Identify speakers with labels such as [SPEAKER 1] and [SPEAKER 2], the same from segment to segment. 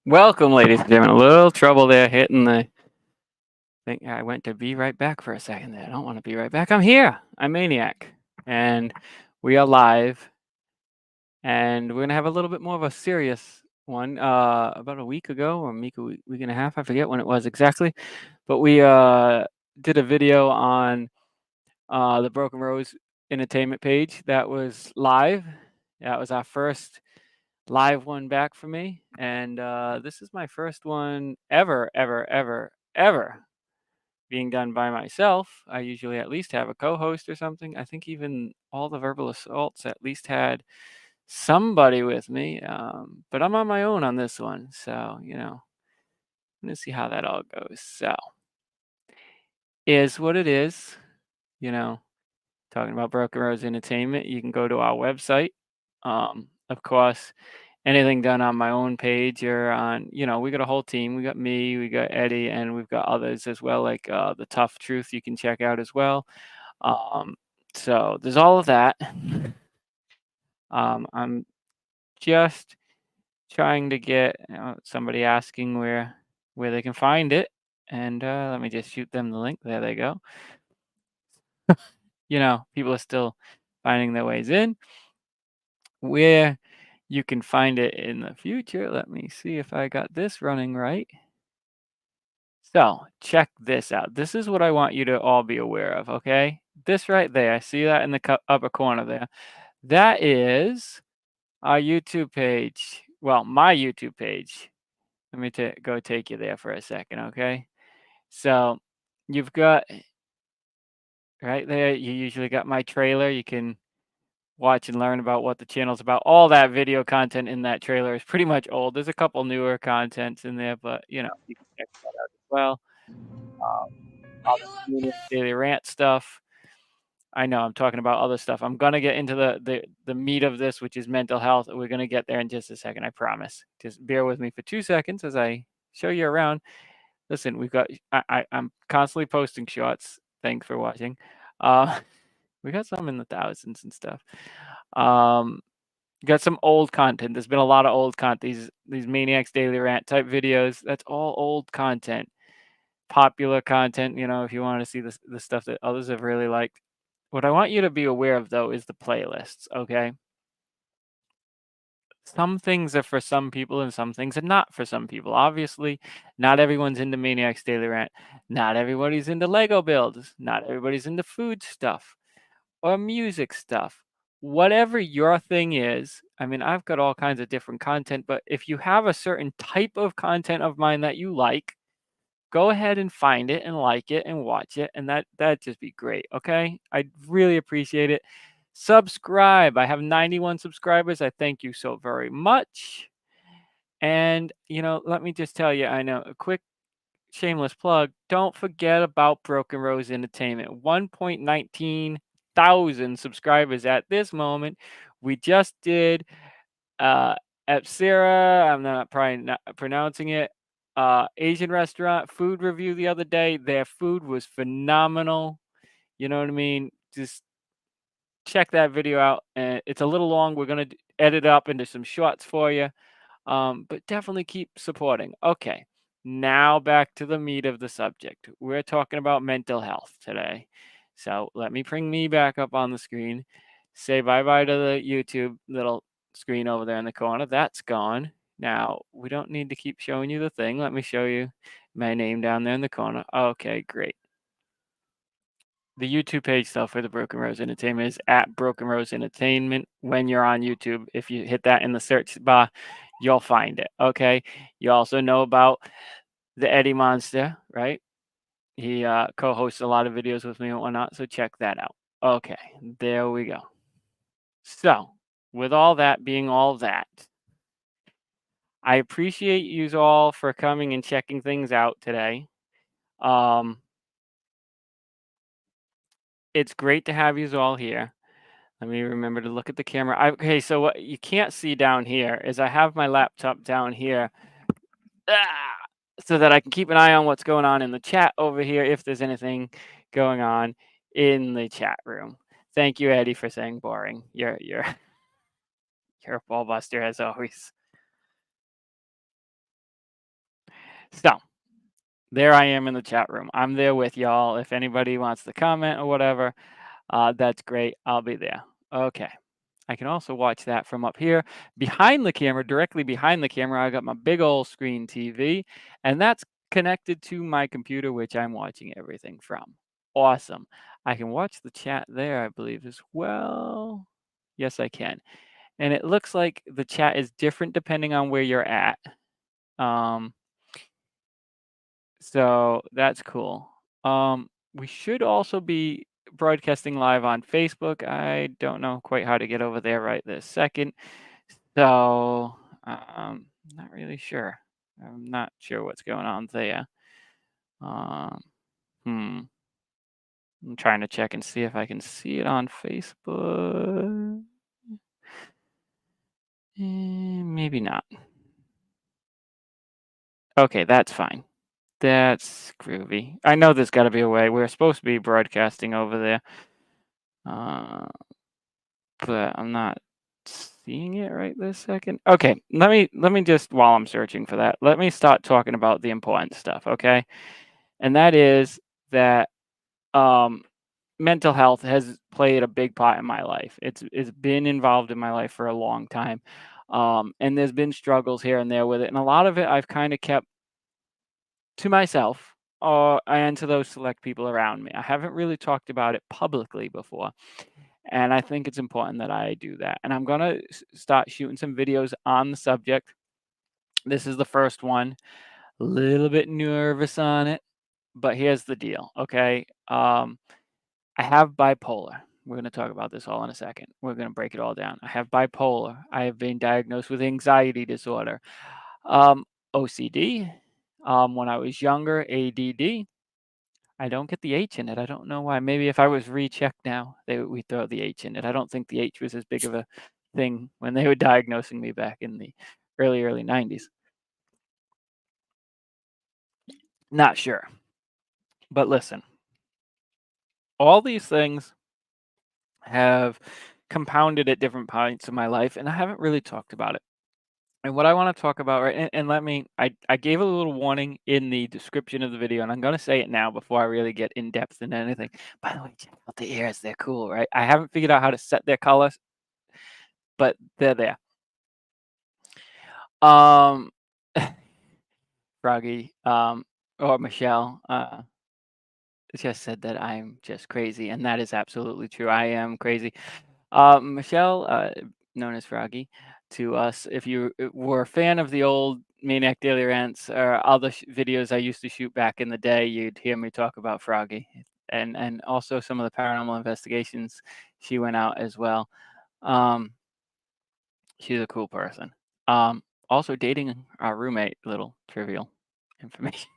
[SPEAKER 1] Welcome, ladies and gentlemen. A little trouble there hitting the thing. I went to be right back for a second there. I don't want to be right back. I'm here. I'm Maniac. And we are live. And we're going to have a little bit more of a serious one. About a week ago, or week and a half. I forget when it was exactly. But we did a video on the Broken Rose Entertainment page that was live. That was our first live one back for me. And this is my first one ever being done by myself. I usually at least have a co-host or something. I think even all the verbal assaults at least had somebody with me. But I'm on my own on this one. So, I'm going to see how that all goes. So, is what it is, you know, talking about Broken Rose Entertainment. You can go to our website. Of course, anything done on my own page or on, we got a whole team. We got me, we got Eddie, and we've got others as well, like the Tough Truth you can check out as well. So there's all of that. I'm just trying to get somebody asking where they can find it, and let me just shoot them the link. There they go. People are still finding their ways in. Where you can find it in the future. Let me see if I got this running right. So check this out. This is what I want you to all be aware of, okay? This right there, see that in the upper corner there? That is our YouTube page. Well, my YouTube page. Let me go take you there for a second, okay? So you've got right there, you usually got my trailer. You can watch and learn about what the channel's about. All that video content in that trailer is pretty much old. There's a couple newer contents in there, but you can check that out as well. All the daily rant stuff. I know I'm talking about other stuff. I'm gonna get into the meat of this, which is mental health. We're gonna get there in just a second, I promise. Just bear with me for 2 seconds as I show you around. Listen, we've got I'm constantly posting shots. Thanks for watching. We got some in the thousands and stuff. Got some old content. There's been a lot of old content. These Maniacs Daily Rant type videos. That's all old content. Popular content, if you want to see the stuff that others have really liked. What I want you to be aware of, though, is the playlists, okay? Some things are for some people and some things are not for some people. Obviously, not everyone's into Maniacs Daily Rant. Not everybody's into Lego builds. Not everybody's into food stuff or music stuff. Whatever your thing is, I mean, I've got all kinds of different content, but if you have a certain type of content of mine that you like, go ahead and find it and like it and watch it, and that'd just be great, okay? I'd really appreciate it. Subscribe. I have 91 subscribers. I thank you so very much. And, let me just tell you, I know a quick shameless plug. Don't forget about Broken Rose Entertainment. 1.19 thousand subscribers at this moment. We just did Epsira, I'm probably not pronouncing it, Asian restaurant food review the other day. Their food was phenomenal. You know what I mean? Just check that video out. And it's a little long. We're going to edit up into some shots for you. But definitely keep supporting. Okay, now back to the meat of the subject. We're talking about mental health today. So let me bring me back up on the screen. Say bye-bye to the YouTube little screen over there in the corner. That's gone. Now, we don't need to keep showing you the thing. Let me show you my name down there in the corner. Okay, great. The YouTube page though for the Broken Rose Entertainment is at Broken Rose Entertainment. When you're on YouTube, if you hit that in the search bar, you'll find it. Okay. You also know about the Eddie Monster, right? He co-hosts a lot of videos with me and whatnot, so check that out. Okay, there we go. So, with all that being all that, I appreciate you all for coming and checking things out today. It's great to have you all here. Let me remember to look at the camera. Okay, so what you can't see down here is I have my laptop down here so that I can keep an eye on what's going on in the chat over here if there's anything going on in the chat room. Thank you, Eddie, for saying boring. You're you're a ball buster as always. So there I am in the chat room. I'm there with y'all. If anybody wants to comment or whatever, that's great. I'll be there. Okay. I can also watch that from up here behind the camera, directly behind the camera. I got my big old screen TV, and that's connected to my computer, which I'm watching everything from. Awesome. I can watch the chat there, I believe, as well. Yes, I can. And it looks like the chat is different depending on where you're at. Um, so that's cool. We should also be broadcasting live on Facebook. I don't know quite how to get over there right this second. So, not really sure. I'm not sure what's going on there. Um, hmm. I'm trying to check and see if I can see it on Facebook. Maybe not. Okay, that's fine. That's groovy. I know there's got to be a way. We're supposed to be broadcasting over there, uh, but I'm not seeing it right this second. Okay, let me just while I'm searching for that, let me start talking about the important stuff. Okay, and that is that um, mental health has played a big part in my life. It's been involved in my life for a long time, and there's been struggles here and there with it, and a lot of it I've kind of kept to myself and to those select people around me. I haven't really talked about it publicly before, and I think it's important that I do that. And I'm gonna start shooting some videos on the subject. This is the first one. A little bit nervous on it, but here's the deal. Okay. I have bipolar. We're going to talk about this all in a second. We're going to break it all down. I have bipolar. I have been diagnosed with anxiety disorder, um, OCD. When I was younger, ADD. I don't get the H in it. I don't know why. Maybe if I was rechecked now, we throw the H in it. I don't think the H was as big of a thing when they were diagnosing me back in the early 90s. Not sure. But listen, all these things have compounded at different points in my life, and I haven't really talked about it. And what I want to talk about, right, and let me, I gave a little warning in the description of the video, and I'm going to say it now before I really get in depth into anything. By the way, check out the ears. They're cool, right? I haven't figured out how to set their colors, but they're there. Um, Froggy, or Michelle, just said that I'm just crazy, and that is absolutely true. I am crazy. Michelle, known as Froggy, to us, if you were a fan of the old Maniac Daily Rants or other videos I used to shoot back in the day, you'd hear me talk about Froggy, and also some of the paranormal investigations she went out as well. Um, she's a cool person. Also dating our roommate, little trivial information.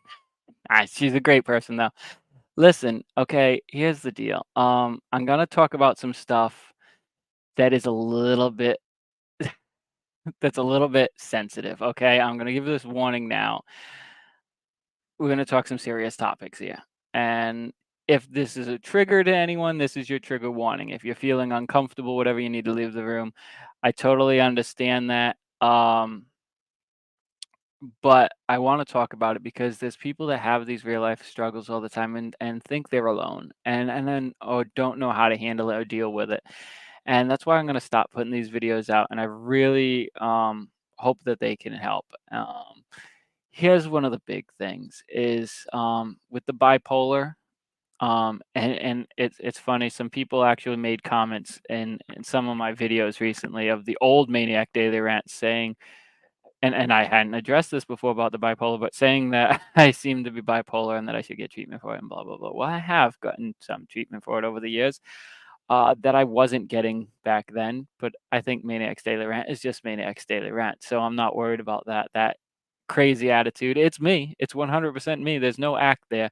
[SPEAKER 1] She's a great person though. Listen, okay, here's the deal. I'm gonna talk about some stuff that is a little bit that's a little bit sensitive, okay? I'm gonna give this warning now. We're gonna talk some serious topics here. And if this is a trigger to anyone, this is your trigger warning. If you're feeling uncomfortable, whatever, you need to leave the room. I totally understand that. But I want to talk about it because there's people that have these real life struggles all the time and think they're alone and then or don't know how to handle it or deal with it. And that's why I'm going to stop putting these videos out, and I really hope that they can help. Here's one of the big things is with the bipolar. And it's funny. Some people actually made comments in some of my videos recently of the old Maniac Daily Rant saying, and I hadn't addressed this before about the bipolar, but saying that I seem to be bipolar and that I should get treatment for it and blah, blah, blah. Well, I have gotten some treatment for it over the years that I wasn't getting back then. But I think Maniac's Daily Rant is just Maniac's Daily Rant. So I'm not worried about that crazy attitude. It's me. It's 100% me. There's no act there.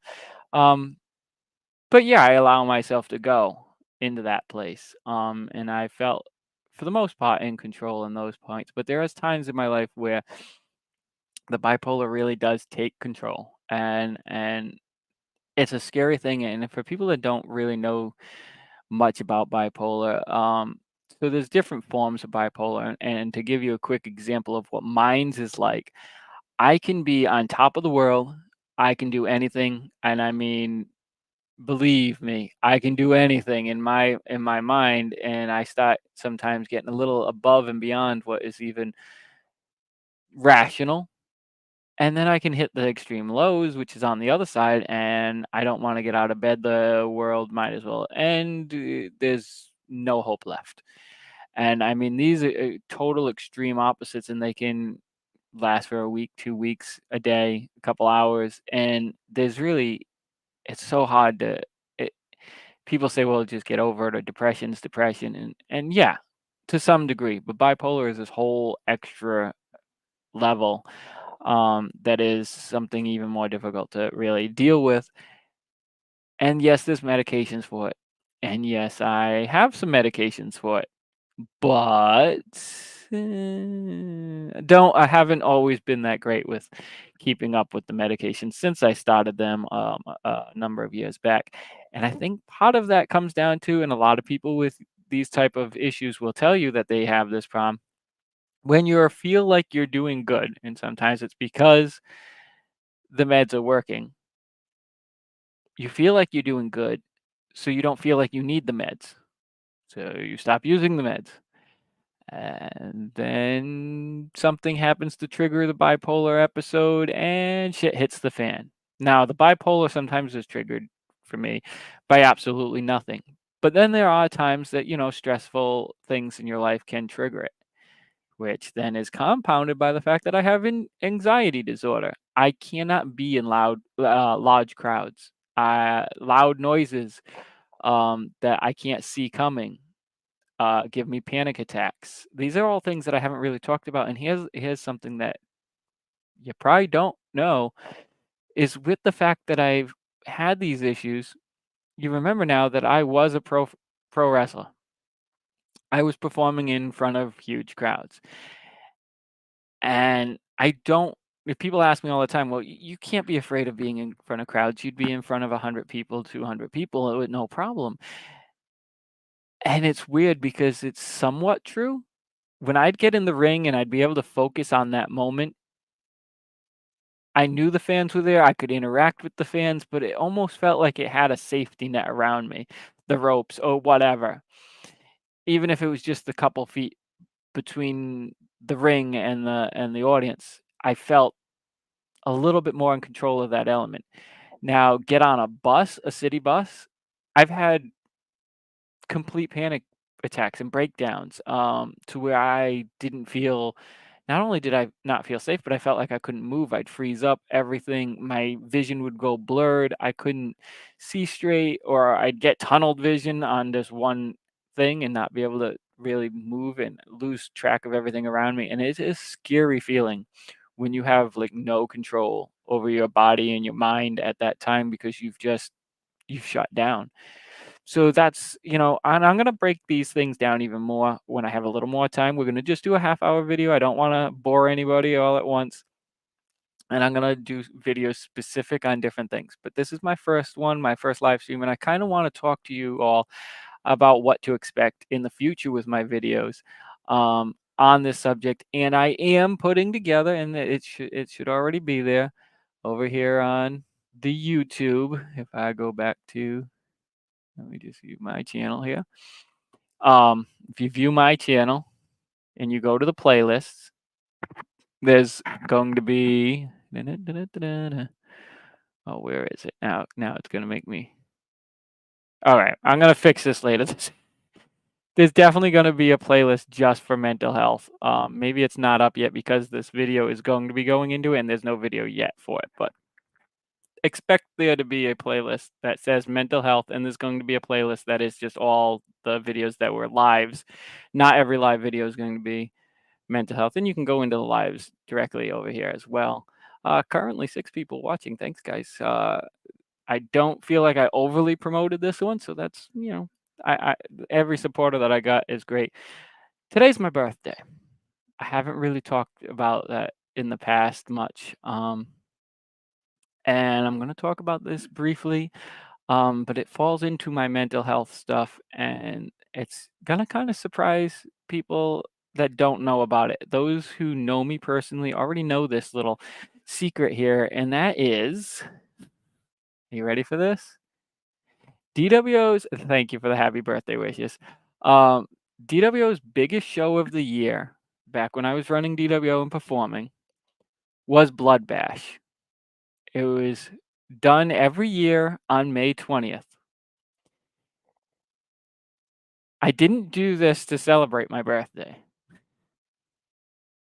[SPEAKER 1] But yeah, I allow myself to go into that place. And I felt, for the most part, in control in those points. But there is times in my life where the bipolar really does take control, and it's a scary thing. And for people that don't really know much about bipolar, so there's different forms of bipolar. And to give you a quick example of what mine's is like, I can be on top of the world. I can do anything, and I mean, believe me, I can do anything in my mind, and I start sometimes getting a little above and beyond what is even rational. And then I can hit the extreme lows, which is on the other side, and I don't want to get out of bed. The world might as well end. There's no hope left. And I mean, these are total extreme opposites, and they can last for a week, 2 weeks, a day, a couple hours. And there's really, it's so hard to, it, people say, well, just get over it, or depression's depression. And yeah, to some degree, but bipolar is this whole extra level that is something even more difficult to really deal with. And yes, there's medications for it. And yes, I have some medications for it. But I haven't always been that great with keeping up with the medications since I started them a number of years back. And I think part of that comes down to, and a lot of people with these type of issues will tell you that they have this problem, when you feel like you're doing good, and sometimes it's because the meds are working, you feel like you're doing good, so you don't feel like you need the meds. So you stop using the meds. And then something happens to trigger the bipolar episode, and shit hits the fan. Now, the bipolar sometimes is triggered for me by absolutely nothing. But then there are times that, stressful things in your life can trigger it, which then is compounded by the fact that I have an anxiety disorder. I cannot be in large crowds, loud noises that I can't see coming. Give me panic attacks. These are all things that I haven't really talked about. And here's something that you probably don't know, is with the fact that I've had these issues. You remember now that I was a pro wrestler. I was performing in front of huge crowds. And I don't, if people ask me all the time, well, you can't be afraid of being in front of crowds. You'd be in front of 100 people, 200 people with no problem. And it's weird because it's somewhat true. When I'd get in the ring and I'd be able to focus on that moment, I knew the fans were there. I could interact with the fans, but it almost felt like it had a safety net around me, the ropes or whatever. Even if it was just a couple feet between the ring and the audience, I felt a little bit more in control of that element. Now, get on a bus, a city bus. I've had complete panic attacks and breakdowns, to where I didn't feel, not only did I not feel safe, but I felt like I couldn't move. I'd freeze up, everything, my vision would go blurred. I couldn't see straight, or I'd get tunneled vision on this one thing and not be able to really move and lose track of everything around me. And it's a scary feeling when you have like no control over your body and your mind at that time, because you've shut down. So that's, and I'm going to break these things down even more when I have a little more time. We're going to just do a half-hour video. I don't want to bore anybody all at once. And I'm going to do videos specific on different things. But this is my first one, my first live stream. And I kind of want to talk to you all about what to expect in the future with my videos on this subject. And I am putting together, and it should already be there over here on the YouTube. If I go back to, let me just view my channel here. If you view my channel and you go to the playlists, there's going to be, oh, where is it now? Now it's going to make me. All right, I'm going to fix this later. There's definitely going to be a playlist just for mental health. Maybe it's not up yet because this video is going to be going into it, and there's no video yet for it, but expect there to be a playlist that says mental health, and there's going to be a playlist that is just all the videos that were lives. Not every live video is going to be mental health, and you can go into the lives directly over here as well. Currently 6 people watching. Thanks, guys. I don't feel like I overly promoted this one, so that's, I every supporter that I got is great. Today's my birthday. I haven't really talked about that in the past much, and I'm going to talk about this briefly, but it falls into my mental health stuff, and it's going to kind of surprise people that don't know about it. Those who know me personally already know this little secret here, and that is, are you ready for this? DWO's, thank you for the happy birthday wishes. Um, DWO's biggest show of the year, back when I was running DWO and performing, was Blood Bash. It was done every year on May 20th. I didn't do this to celebrate my birthday.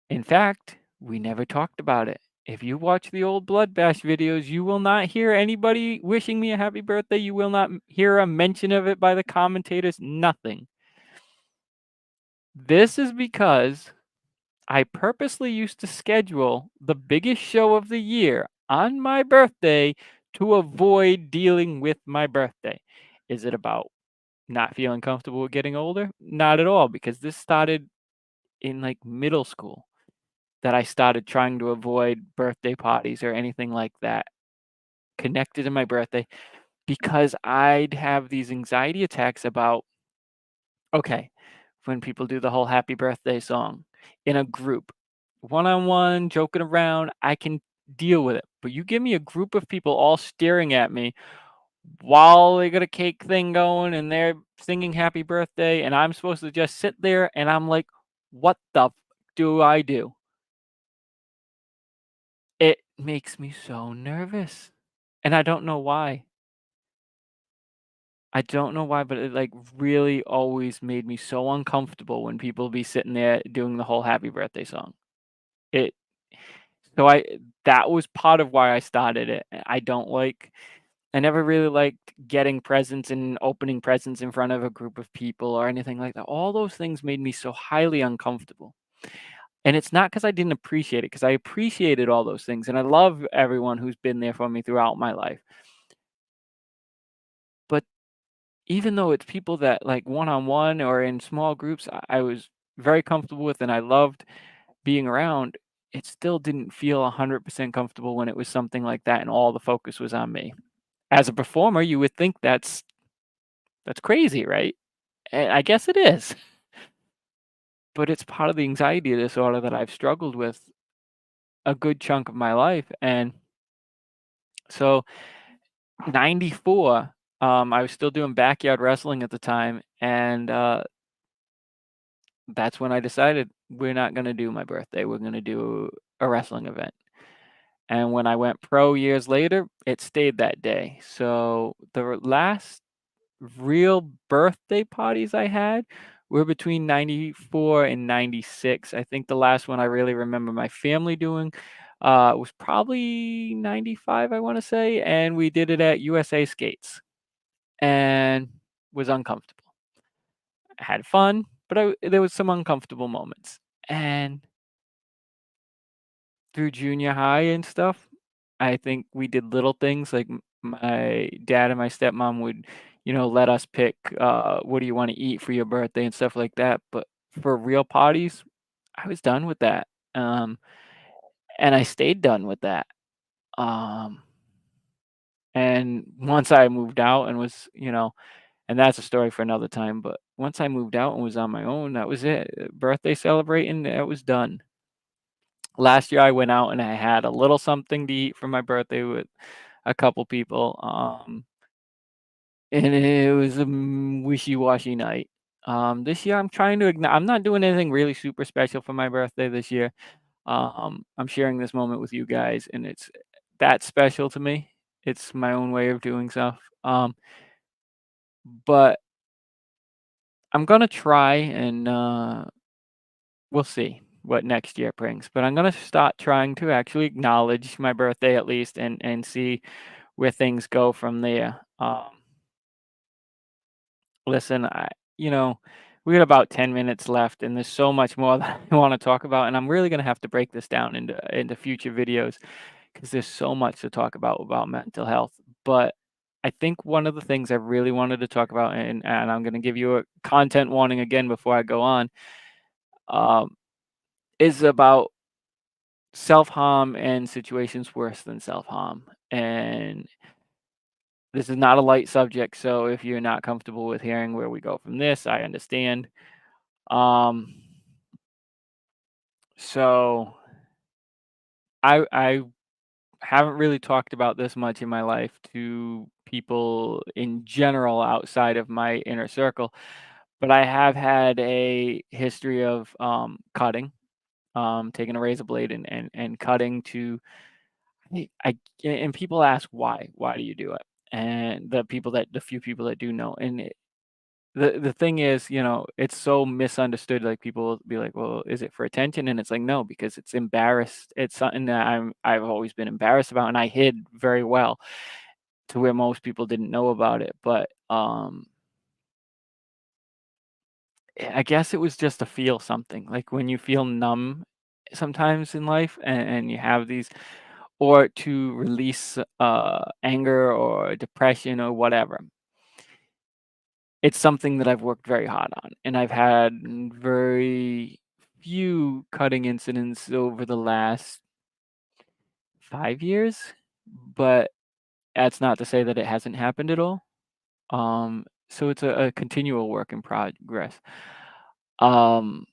[SPEAKER 1] In fact, we never talked about it. If you watch the old Blood Bash videos, you will not hear anybody wishing me a happy birthday. You will not hear a mention of it by the commentators, nothing. This is because I purposely used to schedule the biggest show of the year on my birthday to avoid dealing with my birthday. Is it about not feeling comfortable with getting older? Not at all, because this started in like middle school that I started trying to avoid birthday parties or anything like that connected to my birthday because I'd have these anxiety attacks about, okay, when people do the whole happy birthday song in a group, one on one, joking around, I can deal with it. But you give me a group of people all staring at me while they got a cake thing going and they're singing happy birthday, and I'm supposed to just sit there and I'm like, what the do I do? It makes me so nervous. And I don't know why. I don't know why, but it, like, really always made me so uncomfortable when people be sitting there doing the whole happy birthday song. It so I that was part of why I started it. I never really liked getting presents and opening presents in front of a group of people or anything like that. All those things made me so highly uncomfortable. And it's not because I didn't appreciate it, because I appreciated all those things, and I love everyone who's been there for me throughout my life. But even though it's people that, like, one-on-one or in small groups, I was very comfortable with and I loved being around, it still didn't feel 100% comfortable when it was something like that and all the focus was on me. As a performer, you would think that's crazy, right? And I guess it is, but it's part of the anxiety disorder that I've struggled with a good chunk of my life, and so 94, I was still doing backyard wrestling at the time, and, that's when I decided we're not gonna do my birthday, we're gonna do a wrestling event. And when I went pro years later, it stayed that day. So the last real birthday parties I had were between 94 and 96. I think the last one I really remember my family doing was probably 95, I want to say, and we did it at USA Skates and was uncomfortable. I had fun, but there was some uncomfortable moments. And through junior high and stuff, I think we did little things like my dad and my stepmom would, let us pick, what do you want to eat for your birthday and stuff like that. But for real parties, I was done with that. Um, and I stayed done with that. Um, and once I moved out and was, and that's a story for another time. But once I moved out and was on my own, that was it. Birthday celebrating, that was done. Last year I went out and I had a little something to eat for my birthday with a couple people, and it was a wishy-washy night. This year I'm trying to I'm not doing anything really super special for my birthday this year. I'm sharing this moment with you guys, and it's that special to me. It's my own way of doing stuff. But I'm gonna try and, we'll see what next year brings, but I'm gonna start trying to actually acknowledge my birthday at least and see where things go from there. Listen, we got about 10 minutes left, and there's so much more that I want to talk about, and I'm really gonna have to break this down into future videos because there's so much to talk about mental health. But I think one of the things I really wanted to talk about, and I'm gonna give you a content warning again before I go on, um, is about self-harm and situations worse than self-harm. And this is not a light subject, so if you're not comfortable with hearing where we go from this, I understand. Um, So I haven't really talked about this much in my life to people in general outside of my inner circle, but I have had a history of cutting, taking a razor blade and cutting to I and people ask why. Why do you do it? And the few people that do know, and the thing is, it's so misunderstood. Like people will be like, "Well, is it for attention?" And it's like, no, because it's embarrassed. It's something that I've always been embarrassed about, and I hid very well to where most people didn't know about it. But I guess it was just to feel something. Like when you feel numb sometimes in life, and you have these, or to release anger or depression or whatever. It's something that I've worked very hard on, and I've had very few cutting incidents over the last 5 years, but that's not to say that it hasn't happened at all. So it's a continual work in progress. Um,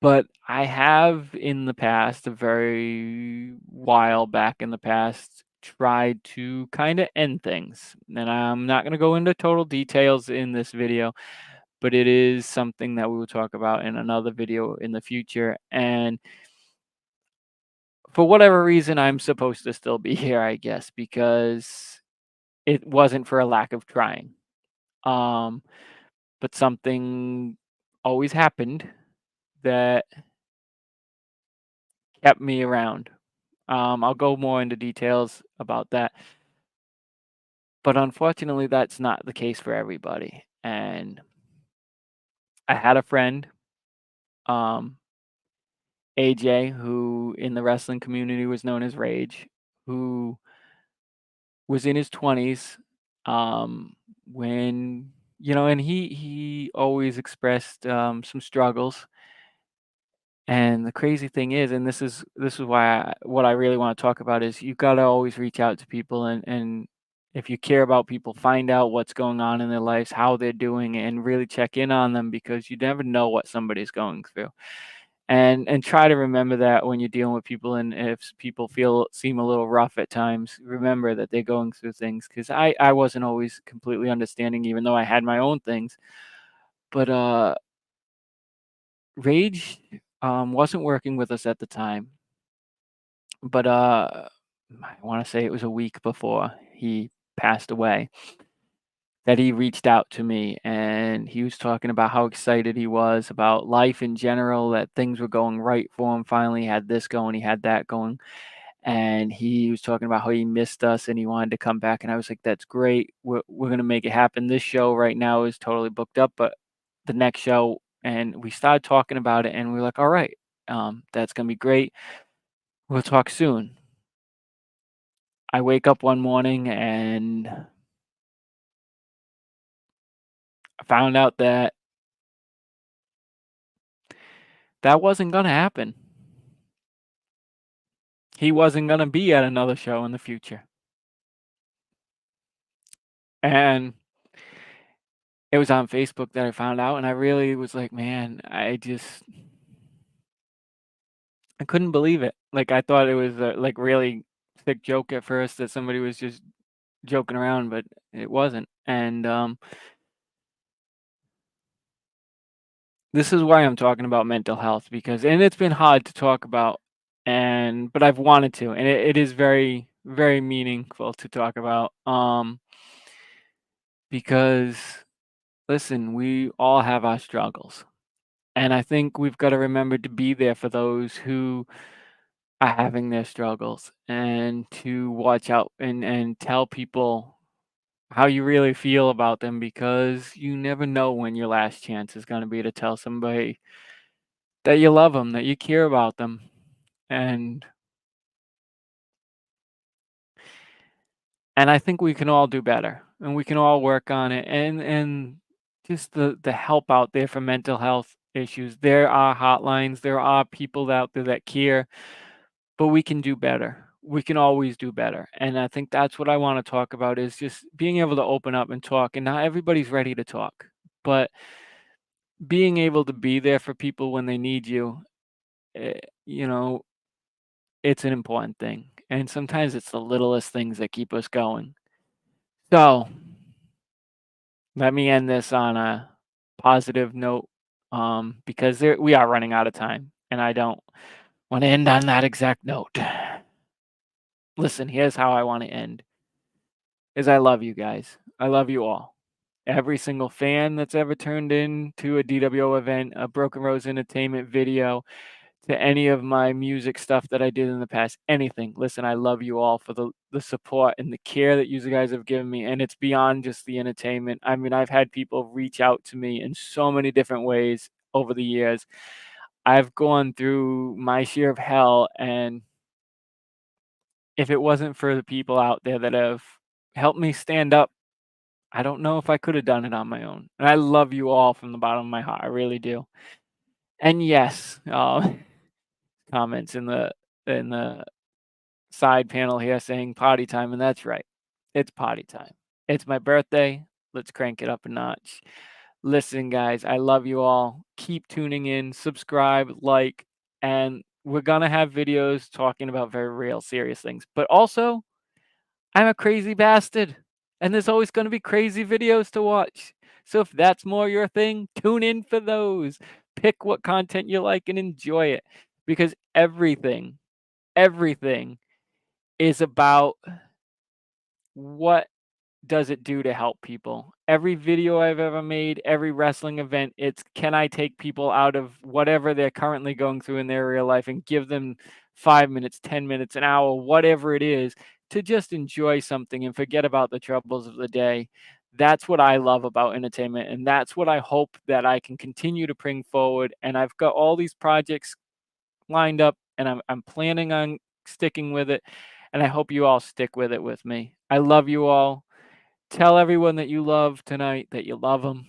[SPEAKER 1] but I have in the past, a very while back in the past, tried to kinda end things, and I'm not gonna go into total details in this video, but it is something that we will talk about in another video in the future. And for whatever reason, I'm supposed to still be here, I guess, because it wasn't for a lack of trying. Um, but something always happened that kept me around. I'll go more into details about that. But unfortunately, that's not the case for everybody. And I had a friend, um, AJ, who in the wrestling community was known as Rage, who was in his 20s, when and he always expressed some struggles. And the crazy thing is, and this is why what I really want to talk about is you got to always reach out to people, and if you care about people, find out what's going on in their lives, how they're doing, and really check in on them, because you never know what somebody's going through. And try to remember that when you're dealing with people, and if people seem a little rough at times, remember that they're going through things, because I wasn't always completely understanding, even though I had my own things. But Rage wasn't working with us at the time, but I want to say it was a week before he passed away that he reached out to me, and he was talking about how excited he was about life in general, that things were going right for him. Finally, he had this going, he had that going, and he was talking about how he missed us and he wanted to come back. And I was like, "That's great. We're gonna make it happen. This show right now is totally booked up, but the next show." And we started talking about it, and we were like, "All right, that's gonna be great. We'll talk soon." I wake up one morning and I found out that that wasn't gonna happen. He wasn't gonna be at another show in the future. And it was on Facebook that I found out, and I really was like, "Man, I couldn't believe it." Like, I thought it was a, like, really sick joke at first, that somebody was just joking around, but it wasn't. And, this is why I'm talking about mental health, because it's been hard to talk about, but I've wanted to, and it is very, very meaningful to talk about, because listen, we all have our struggles, and I think we've gotta remember to be there for those who are having their struggles, and to watch out and tell people how you really feel about them, because you never know when your last chance is gonna be to tell somebody that you love them, that you care about them. And I think we can all do better, and we can all work on it, and just the help out there for mental health issues. There are hotlines, there are people out there that care, but we can do better. We can always do better. And I think that's what I want to talk about, is just being able to open up and talk. And not everybody's ready to talk, but being able to be there for people when they need you, you know, it's an important thing. And sometimes it's the littlest things that keep us going. So let me end this on a positive note, because we are running out of time, and I don't want to end on that exact note. Listen, here's how I want to end. Is I love you guys. I love you all. Every single fan that's ever turned into a DWO event, a Broken Rose Entertainment video, to any of my music stuff that I did in the past, anything. Listen, I love you all for the support and the care that you guys have given me. And it's beyond just the entertainment. I mean, I've had people reach out to me in so many different ways over the years. I've gone through my share of hell, and if it wasn't for the people out there that have helped me stand up, I don't know if I could have done it on my own. And I love you all from the bottom of my heart. I really do. And yes, comments in the side panel here saying potty time, and that's right. It's potty time. It's my birthday. Let's crank it up a notch. Listen, guys, I love you all. Keep tuning in, subscribe, like, and we're gonna have videos talking about very real, serious things. But also, I'm a crazy bastard, and there's always gonna be crazy videos to watch. So if that's more your thing, tune in for those. Pick what content you like and enjoy it, because everything is about what does it do to help people. Every video I've ever made, every wrestling event, it's can I take people out of whatever they're currently going through in their real life and give them 5 minutes, 10 minutes, an hour, whatever it is, to just enjoy something and forget about the troubles of the day. That's what I love about entertainment, and that's what I hope that I can continue to bring forward. And I've got all these projects lined up, and I'm planning on sticking with it, and I hope you all stick with it with me. I love you all. Tell everyone that you love tonight that you love them,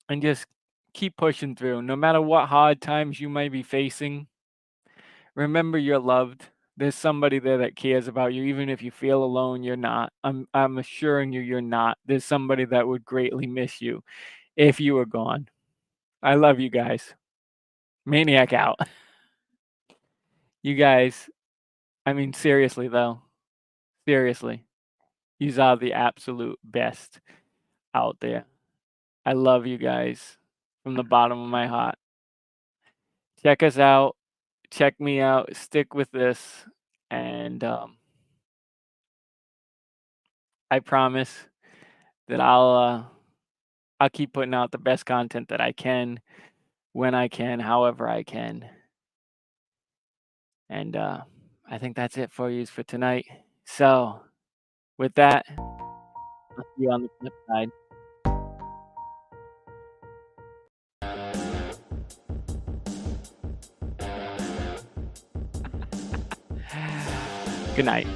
[SPEAKER 1] and just keep pushing through. No matter what hard times you might be facing, remember you're loved. There's somebody there that cares about you. Even if you feel alone, you're not. I'm assuring you, you're not. There's somebody that would greatly miss you if you were gone. I love you guys. Maniac out. You guys, I mean, seriously though, seriously, you are the absolute best out there. I love you guys from the bottom of my heart. Check us out. Check me out. Stick with this. And I promise that I'll keep putting out the best content that I can, when I can, however I can. And I think that's it for you for tonight. So with that, I'll see you on the flip side. Good night.